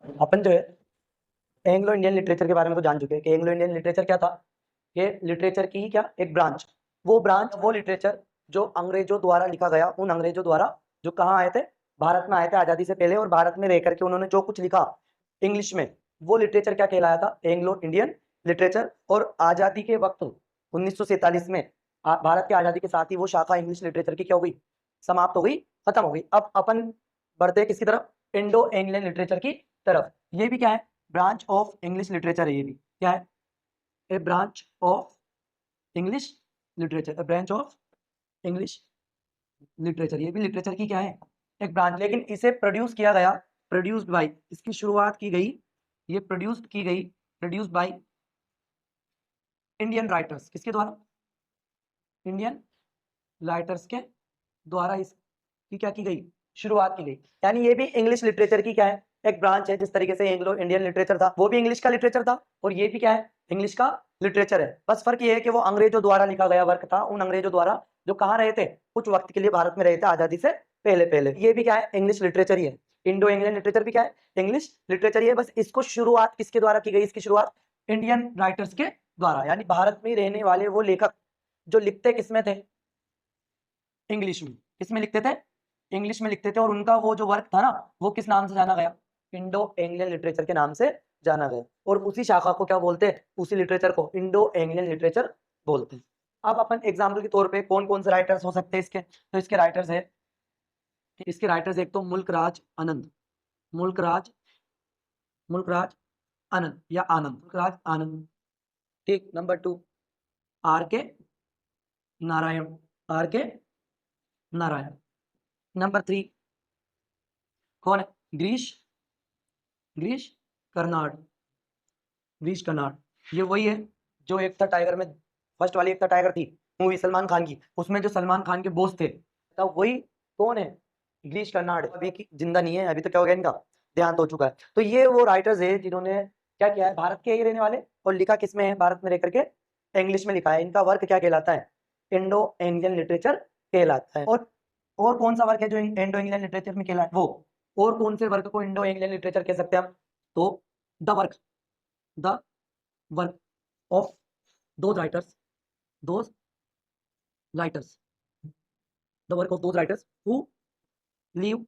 अपन जो है Anglo Indian literature के बारे में तो जान चुके हैं कि एंग्लो इंडियन लिटरेचर क्या था। ये लिटरेचर की ही क्या एक ब्रांच, वो लिटरेचर जो अंग्रेजों द्वारा लिखा गया, उन अंग्रेजों द्वारा जो कहाँ आए थे, भारत में आए थे आजादी से पहले, और भारत में रह करके उन्होंने जो कुछ लिखा इंग्लिश में, वो लिटरेचर क्या कहलाया था, एंग्लो इंडियन लिटरेचर। और आजादी के वक्त 1947 में भारत की आजादी के साथ ही वो शाखा इंग्लिश लिटरेचर की क्या हो गई, समाप्त हो गई, खत्म हो गई। अब अपन बढ़ते हैं किसकी तरफ, इंडो एंग्लियन लिटरेचर की तरफ। ये भी क्या है, ब्रांच ऑफ इंग्लिश लिटरेचर है। ये भी क्या है, a branch of English literature, a branch of English literature. ये भी लिटरेचर की क्या है, एक ब्रांच। लेकिन इसे प्रोड्यूस किया गया, प्रोड्यूस्ड बाय, इसकी शुरुआत की गई, ये प्रोड्यूस्ड बाय इंडियन राइटर्स। किसके द्वारा, इंडियन राइटर्स के द्वारा इसकी क्या की गई, शुरुआत की गई। यानी ये भी इंग्लिश लिटरेचर की क्या है, एक ब्रांच है। जिस तरीके से एंग्लो इंडियन लिटरेचर था वो भी इंग्लिश का लिटरेचर था, और ये भी क्या है, इंग्लिश का लिटरेचर है। बस फर्क ये है कि वो अंग्रेजों द्वारा लिखा गया वर्क था, उन अंग्रेजों द्वारा जो कहाँ रहे थे, कुछ वक्त के लिए भारत में रहे थे आजादी से पहले पहले। ये भी क्या है, इंग्लिश लिटरेचर ही है। इंडो इंग्लियन लिटरेचर भी क्या है, इंग्लिश लिटरेचर ही है। बस इसको शुरुआत किसके द्वारा की गई, इसकी शुरुआत इंडियन राइटर्स के द्वारा, यानी भारत में रहने वाले वो लेखक जो लिखते किसमें थे, इंग्लिश में। किसमें लिखते थे, इंग्लिश में लिखते थे। और उनका वो जो वर्क था ना, वो किस नाम से जाना गया, इंडो एंग्लियन लिटरेचर के नाम से जाना गया। और उसी शाखा को क्या बोलते हैं, उसी लिटरेचर को इंडो एंग्लियन लिटरेचर बोलते हैं। अब अपन एग्जाम्पल के तौर पे कौन कौन से राइटर्स हो सकते हैं इसके, तो इसके राइटर्स है, एक तो मुल्कराज आनंद, मुल्कराज मुल्कराज आनंद या आनंद, मुल्कराज आनंद। ठीक, नंबर 2 आर के नारायण, आर के नारायण। नंबर 3 कौन है, ग्रीश ग्रीश कर्नाड, ग्रीश कर्नाड। ये वही है जो एक था टाइगर में, फर्स्ट वाली एक था टाइगर थी मूवी सलमान खान की, उसमें जो सलमान खान के बॉस थे, तो वही कौन है, ग्रीश कर्नाड। अभी जिंदा नहीं है, अभी तो क्या हो गया, इनका देहांत हो चुका है। तो ये वो राइटर्स है जिन्होंने क्या किया है, भारत के ही रहने वाले, और लिखा किसमें है, भारत में रह करके इंग्लिश में लिखा है। इनका वर्क क्या कहलाता है, इंडो इंडियन लिटरेचर कहलाता है। और कौन सा वर्क है जो इंडो इंडियन लिटरेचर में कहलाता है, वो और कौन से वर्क को इंडो इंडियन लिटरेचर कह सकते हैं हम, तो the work, the work of those writers, those writers, the work of those writers who live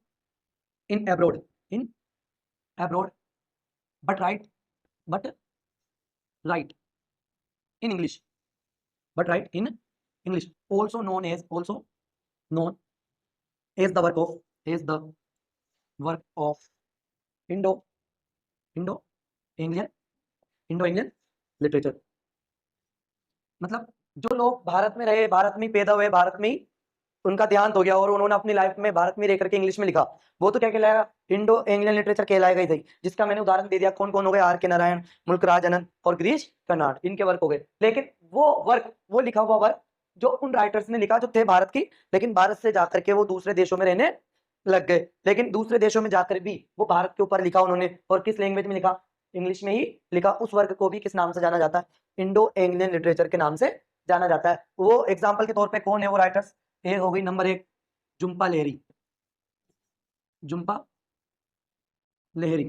in abroad, in abroad, but write in English, but write in English, also known as the work of, Indo Indo English, Indo Indian literature. मतलब जो लोग भारत में रहे, भारत में पैदा हुए, भारत में ही उनका देहांत हो गया, और उन्होंने अपनी लाइफ में भारत में रह करके इंग्लिश में लिखा, वो तो क्या कहलाएगा, इंडो इंग्लियन लिटरेचर कहलाएगा ही सही। जिसका मैंने उदाहरण दे दिया, कौन कौन हो गए, आर के नारायण, मुल्कराज आनंद और गिरीश कर्नाड, इनके वर्क हो गए। लेकिन वो वर्क, वो लिखा हुआ वर्क जो उन राइटर्स ने लिखा जो थे भारत की, लेकिन भारत से जाकर के वो दूसरे देशों में रहने लग गए, लेकिन दूसरे देशों में जाकर भी वो भारत के ऊपर लिखा उन्होंने, और किस लैंग्वेज में लिखा, इंग्लिश में ही लिखा। उस वर्क को भी किस नाम से जाना जाता है, इंडो इंग्लियन लिटरेचर के नाम से जाना जाता है। वो एग्जाम्पल के तौर पे कौन है वो राइटर्स, ये हो गई नंबर 1 झुम्पा लाहिरी, झुम्पा लाहिरी।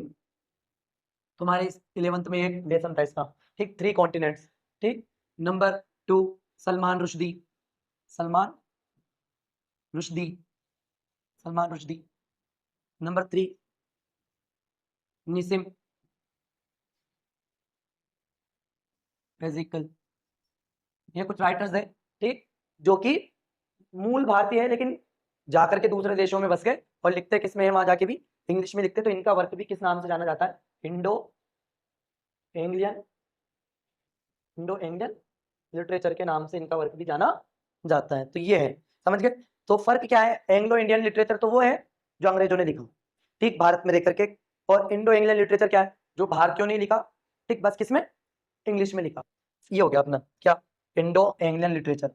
तुम्हारे 11th में एक लेसन था इसका, ठीक, 3 कॉन्टिनेंट्स। ठीक, नंबर 2 सलमान रुश्दी, सलमान रुश्दी, सलमान रुश्दी। नंबर 3 निसिम फेजिकल। ये कुछ राइटर्स है, ठीक, जो कि मूल भारतीय है, लेकिन जाकर के दूसरे देशों में बस गए, और लिखते किस में है, वहां जाके भी इंग्लिश में लिखते। तो इनका वर्क भी किस नाम से जाना जाता है, Indo Anglian, Indo Indian literature के नाम से इनका वर्क भी जाना जाता है। तो ये है, समझ गए। तो फर्क क्या है, एंग्लो इंडियन लिटरेचर तो वो है जो अंग्रेजों ने लिखा, ठीक, भारत में रह करके। और इंडो इंग्लियन लिटरेचर क्या है, जो भारतीयों ने लिखा, ठीक, बस किसमें, इंग्लिश में लिखा। ये हो गया अपना क्या, इंडो इंग्लियन लिटरेचर।